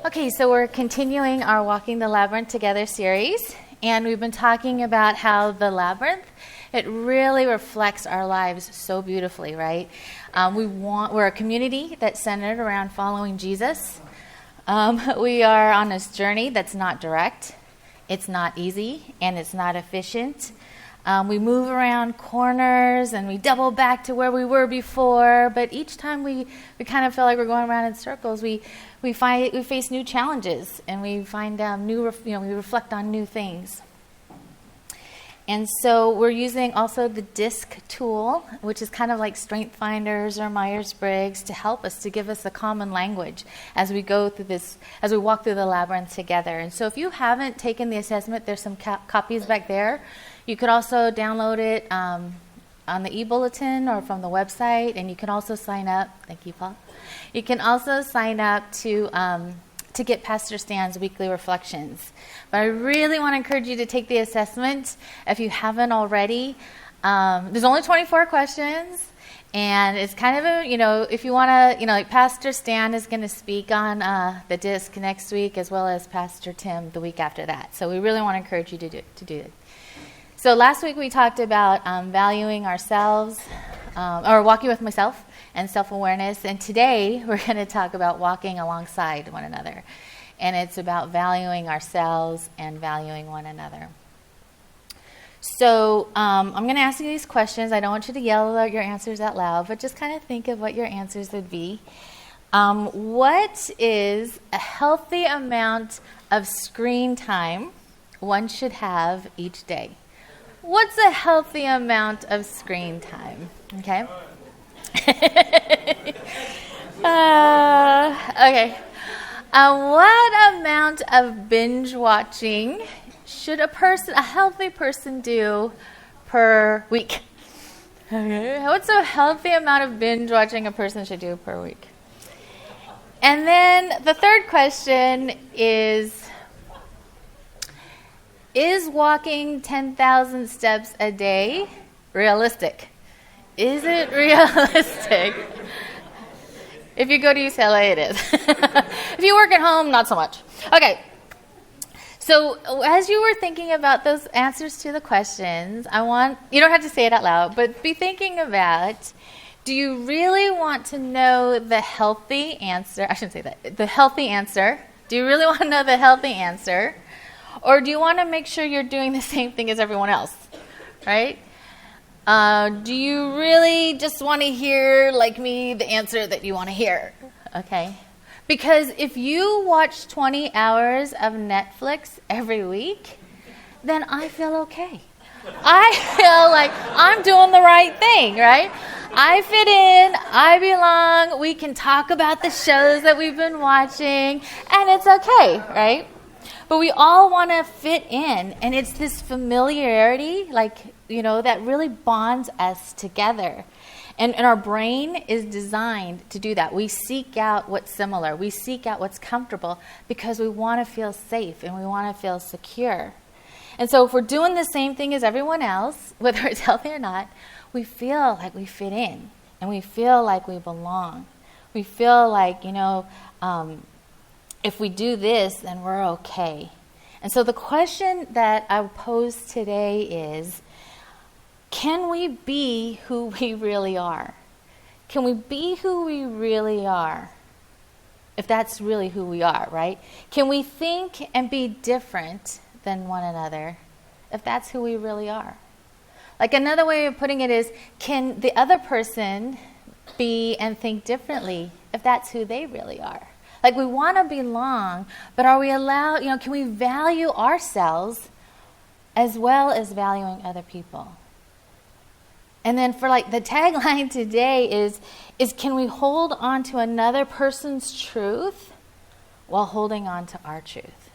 Okay, so we're continuing our Walking the Labyrinth Together series, and we've been talking about how the labyrinth, it really reflects our lives so beautifully, right? We're a community that's centered around following Jesus. We are on this journey that's not direct, it's not easy, and it's not efficient. We move around corners and we double back to where we were before, but each time we kind of feel like we're going around in circles. We face new challenges, and we find we reflect on new things. And so we're using also the DISC tool, which is kind of like Strength Finders or Myers-Briggs, to help us, to give us a common language as we go through this, as we walk through the labyrinth together. And so if you haven't taken the assessment, there's some copies back there. You could also download it on the e-bulletin or from the website, and you can also sign up. Thank you, Paul. You can also sign up to get Pastor Stan's weekly reflections. But I really want to encourage you to take the assessment if you haven't already. There's only 24 questions, and it's kind of if you want to, like Pastor Stan is going to speak on the DISC next week, as well as Pastor Tim the week after that. So we really want to encourage you to do it. So last week we talked about valuing ourselves, or walking with myself, and self-awareness. And today we're going to talk about walking alongside one another. And it's about valuing ourselves and valuing one another. So I'm going to ask you these questions. I don't want you to yell out your answers out loud, but just kind of think of what your answers would be. What is a healthy amount of screen time one should have each day? What's a healthy amount of screen time? Okay. Okay. What amount of binge watching should a healthy person do per week? Okay. What's a healthy amount of binge watching a person should do per week? And then the third question is walking 10,000 steps a day realistic? Is it realistic? If you go to UCLA, it is. If you work at home, not so much. Okay. So as you were thinking about those answers to the questions, you don't have to say it out loud, but be thinking about, do you really want to know the healthy answer? I shouldn't say that. The healthy answer. Do you really want to know the healthy answer? Or do you want to make sure you're doing the same thing as everyone else? Right? Do you really just want to hear, like me, the answer that you want to hear? Okay. Because if you watch 20 hours of Netflix every week, then I feel okay. I feel like I'm doing the right thing, right? I fit in, I belong, we can talk about the shows that we've been watching, and it's okay, right? But we all want to fit in, and it's this familiarity, that really bonds us together. And our brain is designed to do that. We seek out what's similar. We seek out what's comfortable because we want to feel safe and we want to feel secure. And so if we're doing the same thing as everyone else, whether it's healthy or not, we feel like we fit in and we feel like we belong. We feel like, if we do this, then we're okay. And so the question that I pose today is, can we be who we really are? Can we be who we really are? If that's really who we are, right? Can we think and be different than one another if that's who we really are? Like another way of putting it is, can the other person be and think differently if that's who they really are? Like we want to belong, but are we allowed, can we value ourselves as well as valuing other people? And then for the tagline today is can we hold on to another person's truth while holding on to our truth?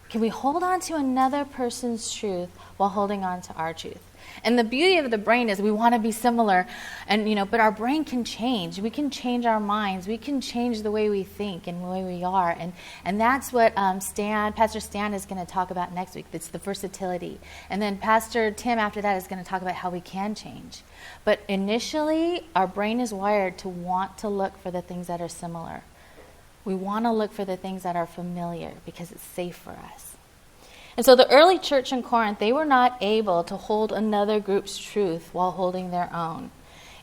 Can we hold on to another person's truth while holding on to our truth? And the beauty of the brain is we want to be similar, and but our brain can change. We can change our minds. We can change the way we think and the way we are, and that's what Pastor Stan is going to talk about next week. It's the versatility, and then Pastor Tim after that is going to talk about how we can change. But initially, our brain is wired to want to look for the things that are similar. We want to look for the things that are familiar because it's safe for us. And so the early church in Corinth, they were not able to hold another group's truth while holding their own.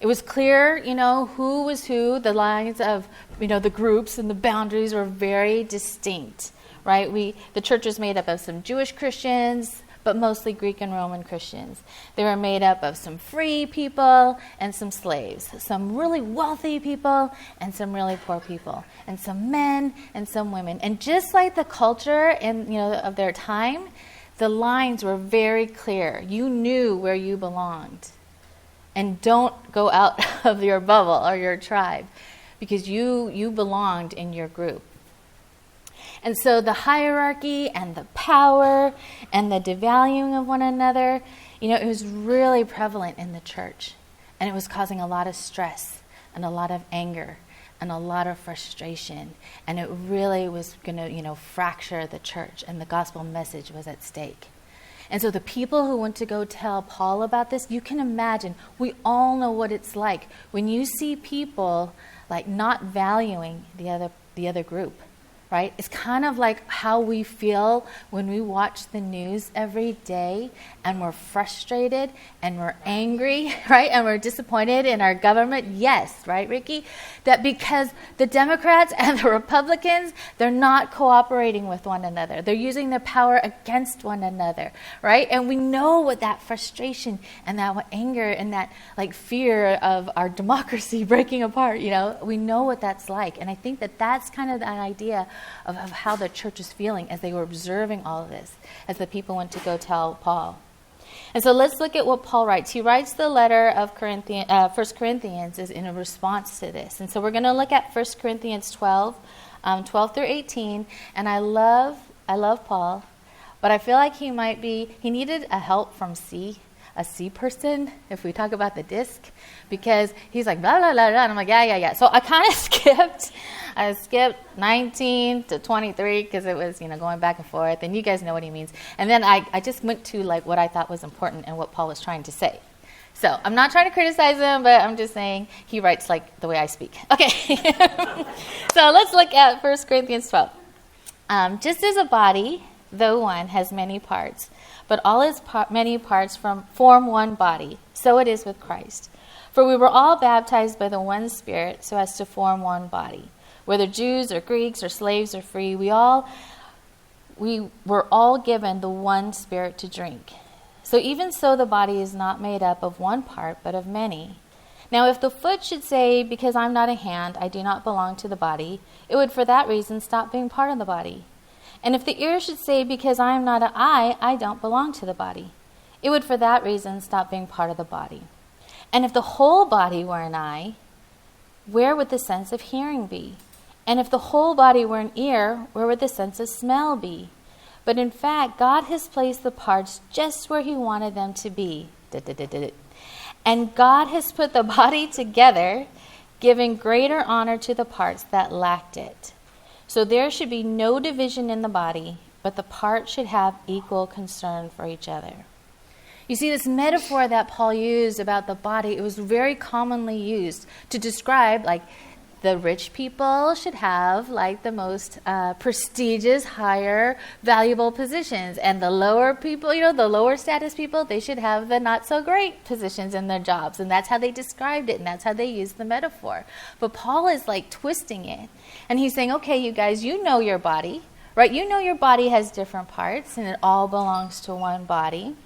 It was clear, who was who. The lines of, the groups and the boundaries were very distinct, right? The church was made up of some Jewish Christians, but mostly Greek and Roman Christians. They were made up of some free people and some slaves, some really wealthy people and some really poor people, and some men and some women. And just like the culture of their time, the lines were very clear. You knew where you belonged. And don't go out of your bubble or your tribe, because you belonged in your group. And so the hierarchy and the power and the devaluing of one another, it was really prevalent in the church. And it was causing a lot of stress and a lot of anger and a lot of frustration. And it really was going to, fracture the church, and the gospel message was at stake. And so the people who went to go tell Paul about this, you can imagine, we all know what it's like when you see people like not valuing the other group. Right? It's kind of like how we feel when we watch the news every day and we're frustrated and we're angry, right? And we're disappointed in our government. Yes, right, Ricky? That because the Democrats and the Republicans, they're not cooperating with one another. They're using their power against one another, right? And we know what that frustration and that anger and that like fear of our democracy breaking apart, we know what that's like. And I think that that's kind of that idea of how the church is feeling as they were observing all of this, as the people went to go tell Paul. And so let's look at what Paul writes. He writes the letter of 1 Corinthians is in a response to this. And so we're going to look at 1 Corinthians 12 through 18. And I love Paul, but I feel like he needed a help from a C person, if we talk about the disc, because he's like, blah, blah, blah, blah. And I'm like, yeah. So I kind of skipped 19 to 23 because it was, going back and forth. And you guys know what he means. And then I just went to like what I thought was important and what Paul was trying to say. So I'm not trying to criticize him, but I'm just saying he writes like the way I speak. Okay. So let's look at 1 Corinthians 12. Just as a body, though one, has many parts, but all its many parts form one body. So it is with Christ. For we were all baptized by the one Spirit so as to form one body. Whether Jews or Greeks or slaves or free, we were all given the one Spirit to drink. So even so the body is not made up of one part, but of many. Now if the foot should say, because I'm not a hand, I do not belong to the body, it would for that reason stop being part of the body. And if the ear should say, because I am not an eye, I don't belong to the body, it would for that reason stop being part of the body. And if the whole body were an eye, where would the sense of hearing be? And if the whole body were an ear, where would the sense of smell be? But in fact, God has placed the parts just where he wanted them to be. And God has put the body together, giving greater honor to the parts that lacked it. So there should be no division in the body, but the parts should have equal concern for each other. You see, this metaphor that Paul used about the body, it was very commonly used to describe, like, the rich people should have, like, the most prestigious, higher, valuable positions. And the lower people, the lower status people, they should have the not-so-great positions in their jobs. And that's how they described it, and that's how they used the metaphor. But Paul is, like, twisting it. And he's saying, okay, you guys, you know your body, right? You know your body has different parts, and it all belongs to one body.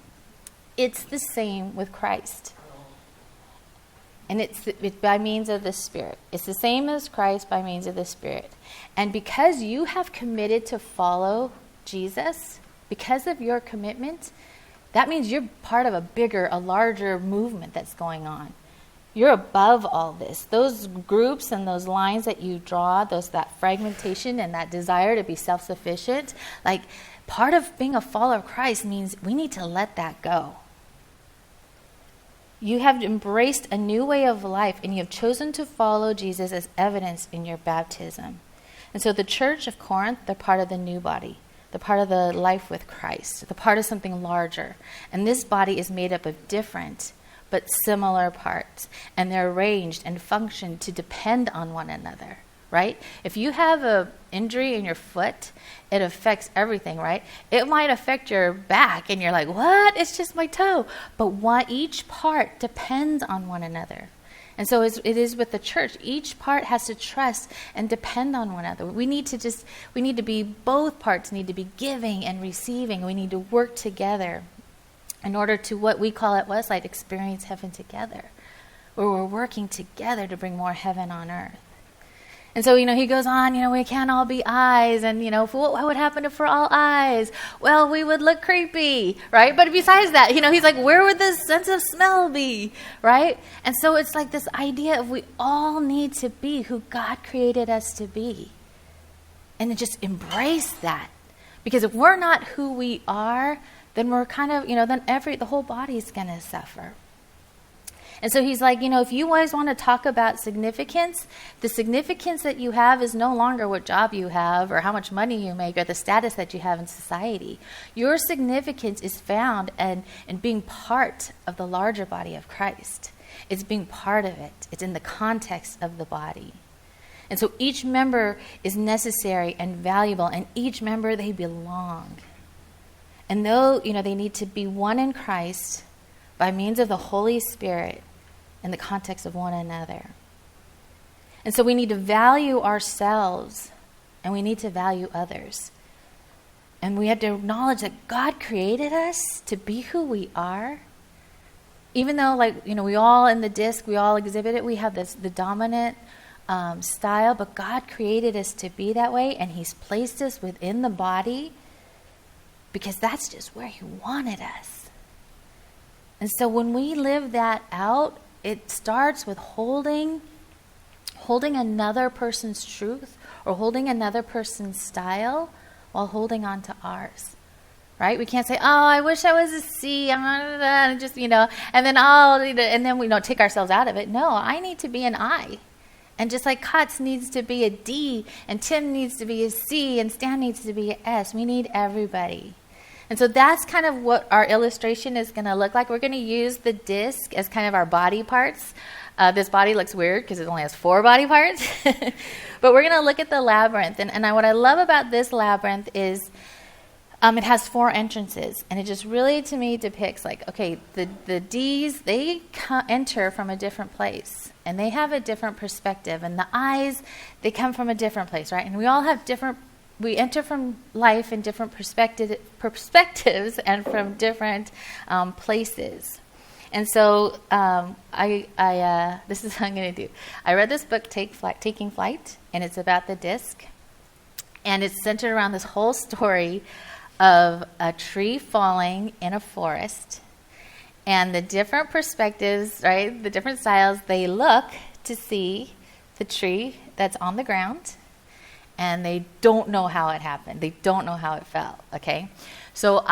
It's the same with Christ. And it's by means of the Spirit. It's the same as Christ by means of the Spirit. And because you have committed to follow Jesus, because of your commitment, that means you're part of a larger movement that's going on. You're above all this. Those groups and those lines that you draw, that fragmentation and that desire to be self-sufficient, like, part of being a follower of Christ means we need to let that go. You have embraced a new way of life, and you have chosen to follow Jesus as evidenced in your baptism. And so the church of Corinth, they're part of the new body. They're part of the life with Christ. They're part of something larger. And this body is made up of different but similar parts. And they're arranged and function to depend on one another. right? If you have an injury in your foot, it affects everything, right? It might affect your back, and you're like, what? It's just my toe. But each part depends on one another. And so it is with the church. Each part has to trust and depend on one another. We need to be, both parts need to be giving and receiving. We need to work together in order to, what we call at Westlight, experience heaven together, where we're working together to bring more heaven on earth. And so, he goes on, we can't all be eyes. And, what would happen if we're all eyes? Well, we would look creepy, right? But besides that, he's like, where would the sense of smell be, right? And so it's like this idea of we all need to be who God created us to be. And to just embrace that. Because if we're not who we are, then we're kind of, then the whole body's going to suffer. And so he's like, if you always want to talk about significance, the significance that you have is no longer what job you have or how much money you make or the status that you have in society. Your significance is found in being part of the larger body of Christ. It's being part of it. It's in the context of the body. And so each member is necessary and valuable, and each member, they belong. And though, they need to be one in Christ by means of the Holy Spirit in the context of one another. And so we need to value ourselves, and we need to value others. And we have to acknowledge that God created us to be who we are. Even though, we all in the disc, we all exhibit it, we have the dominant style, but God created us to be that way, and He's placed us within the body because that's just where He wanted us. And so when we live that out, it starts with holding another person's truth or holding another person's style while holding on to ours. Right? We can't say, oh, I wish I was a C, and just, and then we don't take ourselves out of it. No, I need to be an I. And just like Katz needs to be a D, and Tim needs to be a C, and Stan needs to be an S. We need everybody. And so that's kind of what our illustration is going to look like. We're going to use the disc as kind of our body parts. This body looks weird because it only has 4 body parts. But we're going to look at the labyrinth. And what I love about this labyrinth is it has 4 entrances. And it just really, to me, depicts the D's, they enter from a different place. And they have a different perspective. And the I's, they come from a different place, right? And we all have we enter from life in different perspectives and from different places. And so this is what I'm going to do. I read this book, Taking Flight, and it's about the disc. And it's centered around this whole story of a tree falling in a forest. And the different perspectives, right, the different styles, they look to see the tree that's on the ground. And they don't know how it happened. They don't know how it fell, okay? So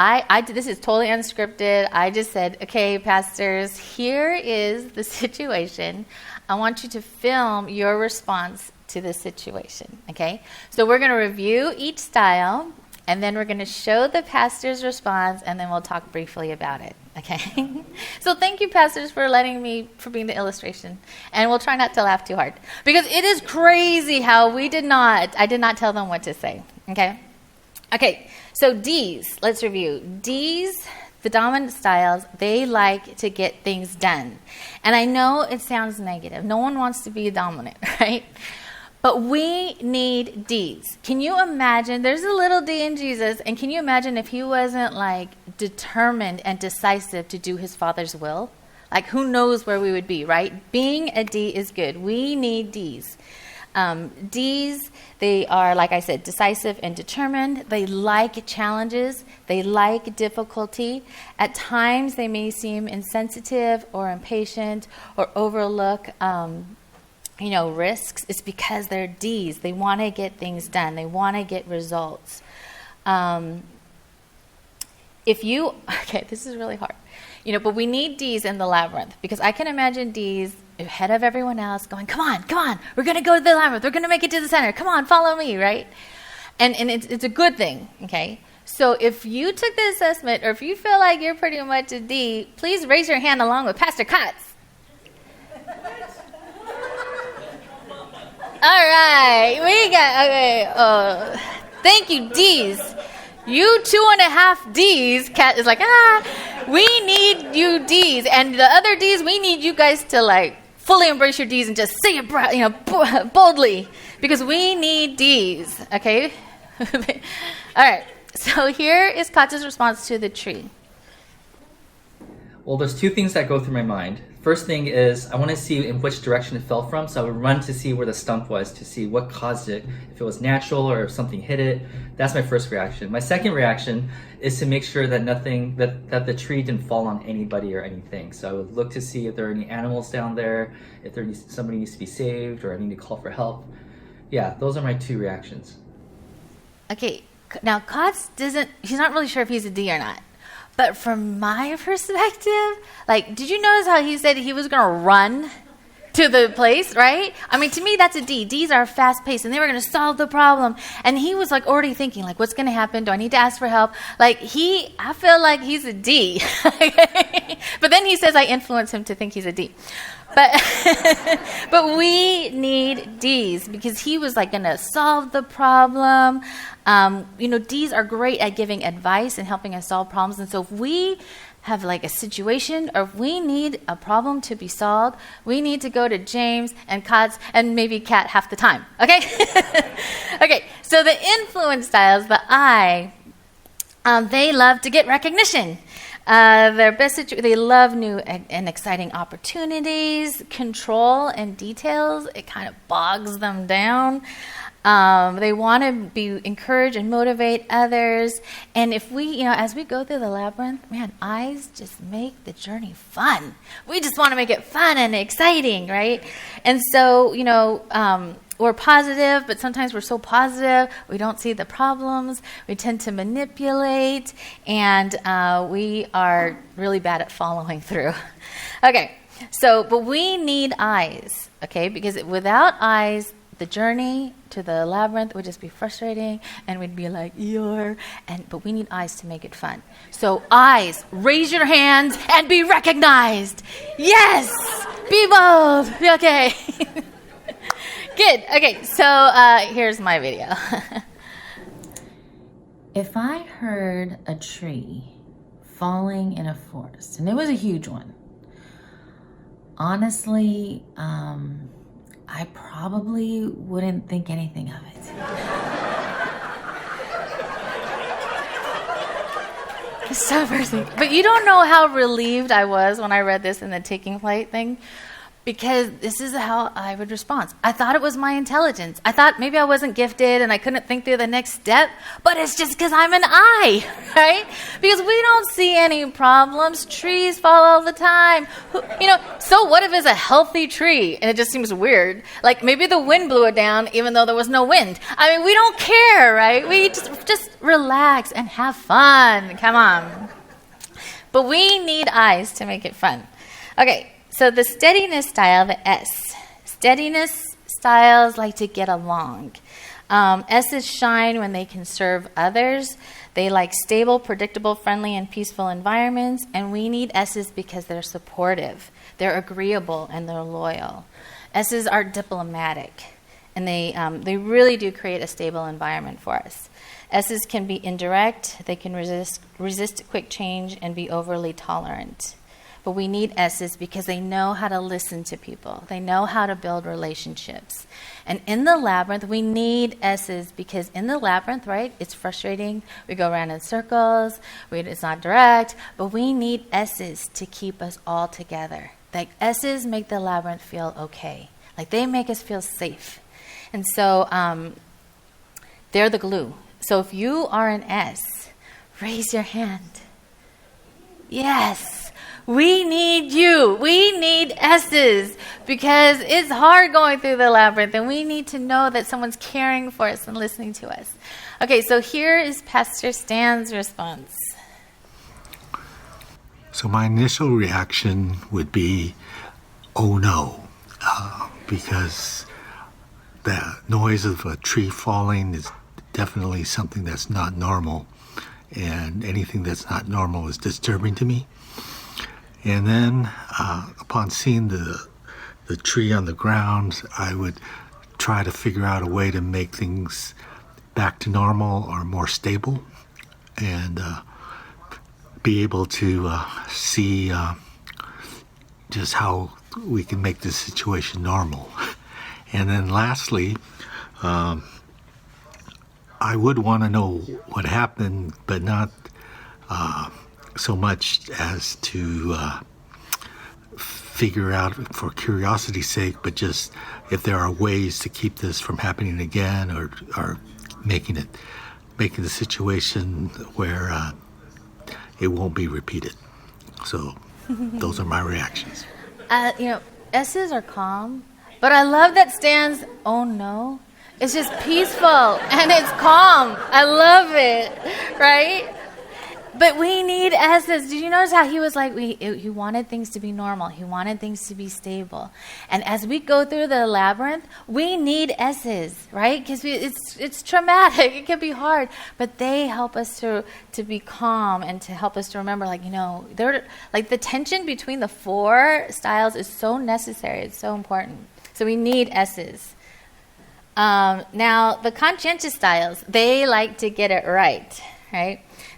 this is totally unscripted. I just said, okay, pastors, here is the situation. I want you to film your response to the situation, okay? So we're going to review each style, and then we're going to show the pastor's response, and then we'll talk briefly about it, okay? So thank you, pastors, for being the illustration. And we'll try not to laugh too hard. Because it is crazy how I did not tell them what to say, okay? Okay, so D's, let's review. D's, the dominant styles, they like to get things done. And I know it sounds negative. No one wants to be dominant, right? But we need D's. Can you imagine? There's a little D in Jesus, and can you imagine if he wasn't determined and decisive to do his Father's will? Who knows where we would be, right? Being a D is good. We need D's. D's, they are, like I said, decisive and determined. They like challenges. They like difficulty. At times, they may seem insensitive or impatient or overlook risks. It's because they're D's. They want to get things done. They want to get results. This is really hard. But we need D's in the labyrinth because I can imagine D's ahead of everyone else going, come on, we're going to go to the labyrinth. We're going to make it to the center. Come on, follow me, right? And it's a good thing, okay? So if you took the assessment or if you feel like you're pretty much a D, please raise your hand along with Pastor Katz. All Okay. Thank you, D's. You 2.5 D's. Kat is like, we need you D's, and the other D's, we need you guys to like fully embrace your D's and just say it, boldly, because we need D's. Okay. All right. So here is Katja's response to the tree. Well, there's two things that go through my mind. First thing is I want to see in which direction it fell from, so I would run to see where the stump was to see what caused it, if it was natural or if something hit it. That's my first reaction. My second reaction is to make sure that that the tree didn't fall on anybody or anything. So I would look to see if there are any animals down there, if somebody needs to be saved, or I need to call for help. Yeah, those are my two reactions. Okay, now Katz he's not really sure if he's a D or not. But from my perspective, like, did you notice how he said he was going to run to the place, right? I mean, to me, that's a D. Ds are fast-paced, and they were going to solve the problem. And he was, like, already thinking, like, what's going to happen? Do I need to ask for help? Like, I feel like he's a D. But then he says I influence him to think he's a D. But we need Ds because he was, like, going to solve the problem. Ds are great at giving advice and helping us solve problems. And so if we have like a situation or if we need a problem to be solved, we need to go to James and Katz and maybe Kat half the time. Okay? Okay, so the influence styles, the I, they love to get recognition. They love new and exciting opportunities. Control and details, it kind of bogs them down. They want to be encourage and motivate others. And if we, as we go through the labyrinth, man, eyes just make the journey fun. We just want to make it fun and exciting, right? And so, we're positive, but sometimes we're so positive, we don't see the problems. We tend to manipulate, and we are really bad at following through. Okay, but we need eyes, okay? Because without eyes, the journey to the labyrinth would just be frustrating, and we'd be like, but we need eyes to make it fun. So eyes, raise your hands and be recognized. Yes, be bold. Okay. Good. Okay, so here's my video. If I heard a tree falling in a forest, and it was a huge one, honestly, I probably wouldn't think anything of it. It's so personal. But you don't know how relieved I was when I read this in the taking flight thing, because this is how I would respond. I thought it was my intelligence. I thought maybe I wasn't gifted and I couldn't think through the next step, but it's just because I'm an I, right? Because we don't see any problems. Trees fall all the time. So what if it's a healthy tree and it just seems weird? Like maybe the wind blew it down even though there was no wind. I mean, we don't care, right? We just relax and have fun. Come on. But we need eyes to make it fun. Okay. So the steadiness style, the S. Steadiness styles like to get along. S's shine when they can serve others. They like stable, predictable, friendly, and peaceful environments. And we need S's because they're supportive. They're agreeable and they're loyal. S's are diplomatic. And they really do create a stable environment for us. S's can be indirect. They can resist quick change and be overly tolerant. But we need S's because they know how to listen to people. They know how to build relationships. And in the labyrinth, we need S's because in the labyrinth, right, it's frustrating. We go around in circles. It's not direct. But we need S's to keep us all together. Like S's make the labyrinth feel okay. Like they make us feel safe. And so they're the glue. So if you are an S, raise your hand. Yes. We need you. We need S's because it's hard going through the labyrinth and we need to know that someone's caring for us and listening to us. Okay, so here is Pastor Stan's response. So my initial reaction would be, oh no, because the noise of a tree falling is definitely something that's not normal, and anything that's not normal is disturbing to me. And then upon seeing the tree on the ground, I would try to figure out a way to make things back to normal or more stable, and be able to see just how we can make this situation normal. And then lastly, I would want to know what happened, but not so much as to figure out for curiosity's sake, but just if there are ways to keep this from happening again, or making the situation where it won't be repeated. So those are my reactions. S's are calm, but I love that Stan's, oh no. It's just peaceful and it's calm. I love it, right? But we need S's. Did you notice how he was like, he wanted things to be normal. He wanted things to be stable. And as we go through the labyrinth, we need S's, right? Because it's traumatic. It can be hard. But they help us to be calm and to help us to remember, they're like the tension between the 4 styles is so necessary. It's so important. So we need S's. Now, the conscientious styles, they like to get it right?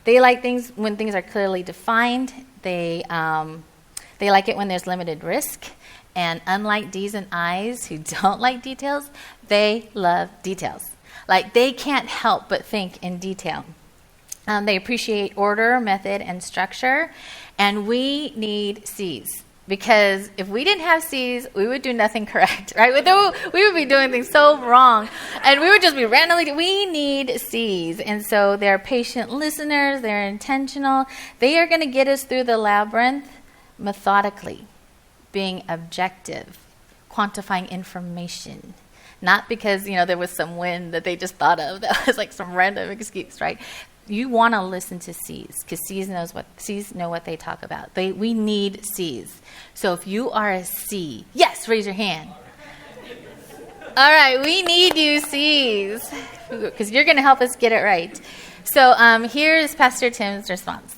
They like things when things are clearly defined. They like it when there's limited risk. And unlike D's and I's who don't like details, they love details. Like, they can't help but think in detail. They appreciate order, method, and structure. And we need C's. Because if we didn't have C's, we would do nothing correct, right? We would be doing things so wrong. And we would just be randomly, we need C's. And so they're patient listeners, they're intentional. They are going to get us through the labyrinth methodically, being objective, quantifying information. Not because, there was some wind that they just thought of that was like some random excuse, right? You want to listen to C's because C's know what they talk about. We need C's. So if you are a C, yes, raise your hand. All right, we need you C's because you're going to help us get it right. So here's Pastor Tim's response.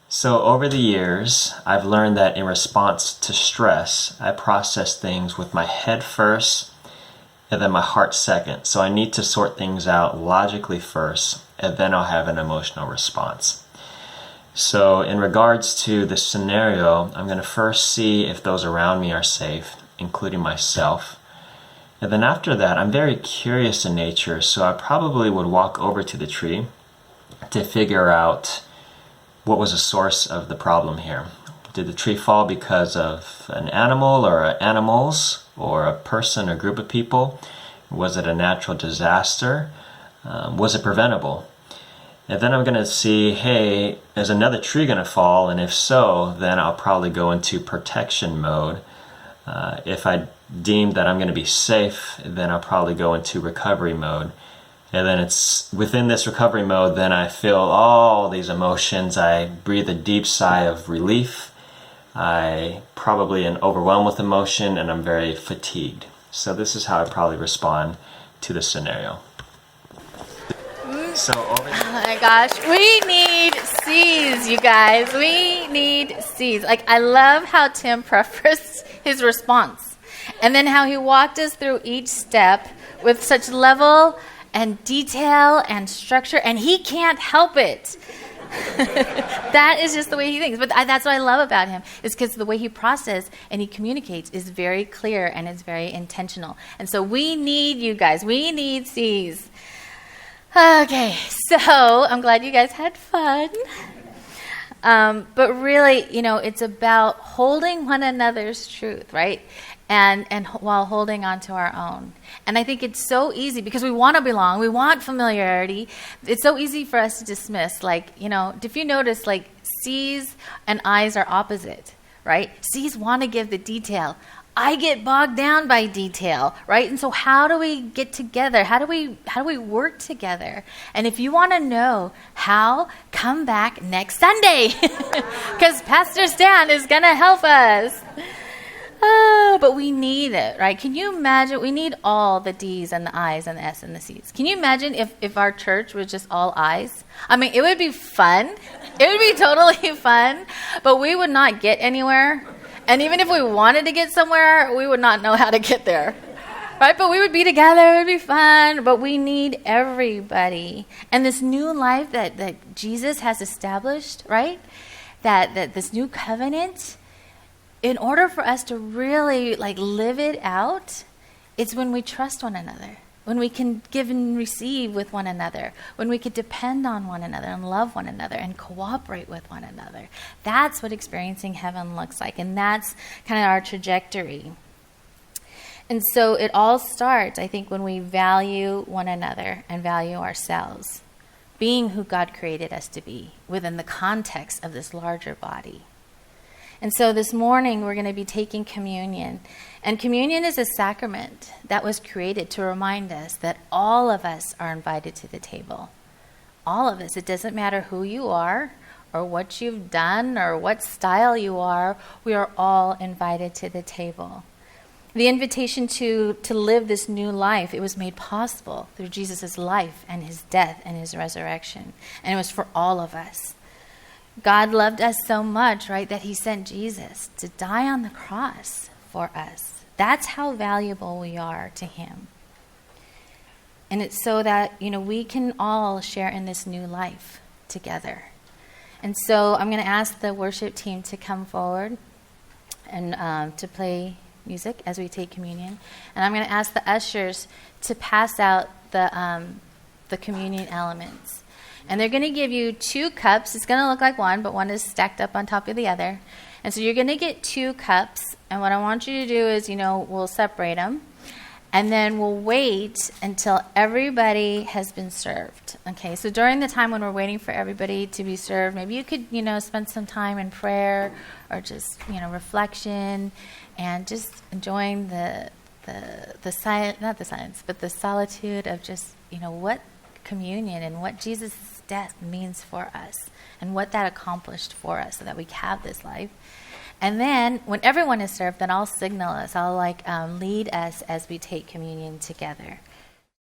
So over the years, I've learned that in response to stress, I process things with my head first and then my heart second. So I need to sort things out logically first, and then I'll have an emotional response. So in regards to the scenario, I'm going to first see if those around me are safe, including myself. And then after that, I'm very curious in nature, so I probably would walk over to the tree to figure out what was the source of the problem here. Did the tree fall because of an animal or animals or a person or group of people? Was it a natural disaster? Was it preventable? And then I'm going to see, hey, is another tree going to fall? And if so, then I'll probably go into protection mode. If I deem that I'm going to be safe, then I'll probably go into recovery mode. And then it's within this recovery mode, then I feel all these emotions. I breathe a deep sigh of relief. I probably am overwhelmed with emotion, and I'm very fatigued. So this is how I probably respond to the scenario. So over Oh my gosh, we need C's, you guys. We need C's. Like, I love how Tim prefaced his response, and then how he walked us through each step with such level and detail and structure, and he can't help it. That is just the way he thinks. But that's what I love about him, is because the way he processes and he communicates is very clear and it's very intentional. And so we need you guys. We need C's. Okay, so I'm glad you guys had fun. But really, it's about holding one another's truth, right? And while holding on to our own. And I think it's so easy because we want to belong. We want familiarity. It's so easy for us to dismiss. If you notice, C's and I's are opposite, right? C's want to give the detail. I get bogged down by detail, right? And so how do we get together? How do we work together? And if you want to know how, come back next Sunday because Pastor Stan is going to help us. But we need it, right? Can you imagine? We need all the D's and the I's and the S and the C's. Can you imagine if our church was just all I's? I mean, it would be fun. It would be totally fun, but we would not get anywhere. And even if we wanted to get somewhere, we would not know how to get there, right? But we would be together, it would be fun, but we need everybody. And this new life that Jesus has established, right? That this new covenant, in order for us to really like live it out, it's when we trust one another, when we can give and receive with one another, when we could depend on one another and love one another and cooperate with one another. That's what experiencing heaven looks like, and that's kind of our trajectory. And so it all starts, I think, when we value one another and value ourselves, being who God created us to be within the context of this larger body. And so this morning we're going to be taking communion. And communion is a sacrament that was created to remind us that all of us are invited to the table. All of us. It doesn't matter who you are or what you've done or what style you are. We are all invited to the table. The invitation to live this new life, it was made possible through Jesus' life and his death and his resurrection. And it was for all of us. God loved us so much, right, that he sent Jesus to die on the cross for us. That's how valuable we are to him. And it's so that, we can all share in this new life together. And so I'm going to ask the worship team to come forward and to play music as we take communion. And I'm going to ask the ushers to pass out the communion elements. And they're going to give you 2 cups. It's going to look like one, but one is stacked up on top of the other. And so you're going to get 2 cups. And what I want you to do is, we'll separate them. And then we'll wait until everybody has been served. Okay, so during the time when we're waiting for everybody to be served, maybe you could, spend some time in prayer or just, reflection and just enjoying the silence, not the silence, but the solitude of just, what communion and what Jesus' death means for us and what that accomplished for us so that we have this life. And then when everyone is served, then I'll signal us. I'll lead us as we take communion together.